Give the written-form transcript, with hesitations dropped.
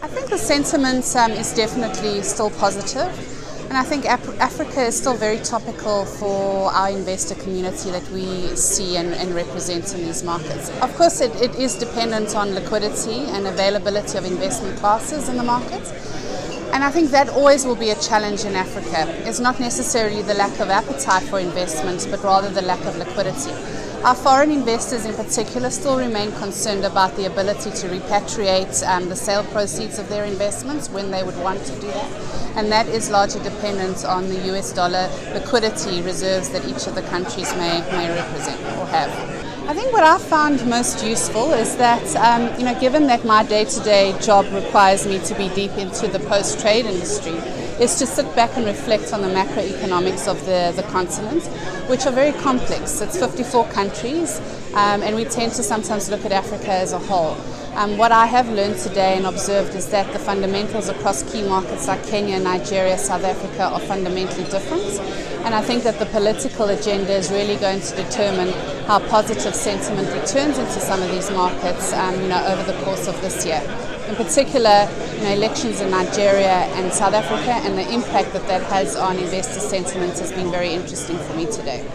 I think the sentiment is definitely still positive, and I think Africa is still very topical for our investor community that we see and represent in these markets. Of course, it is dependent on liquidity and availability of investment classes in the market, and I think that always will be a challenge in Africa. It's not necessarily the lack of appetite for investment, but rather the lack of liquidity. Our foreign investors in particular still remain concerned about the ability to repatriate the sale proceeds of their investments when they would want to do that. And that is largely dependent on the US dollar liquidity reserves that each of the countries may represent or have. I think what I found most useful is that, given that my day-to-day job requires me to be deep into the post-trade industry, is to sit back and reflect on the macroeconomics of the continent, which are very complex. It's 54 countries, and we tend to sometimes look at Africa as a whole. What I have learned today and observed is that the fundamentals across key markets like Kenya, Nigeria, South Africa are fundamentally different. And I think that the political agenda is really going to determine how positive sentiment returns into some of these markets over the course of this year. In particular, elections in Nigeria and South Africa and the impact that has on investor sentiment has been very interesting for me today.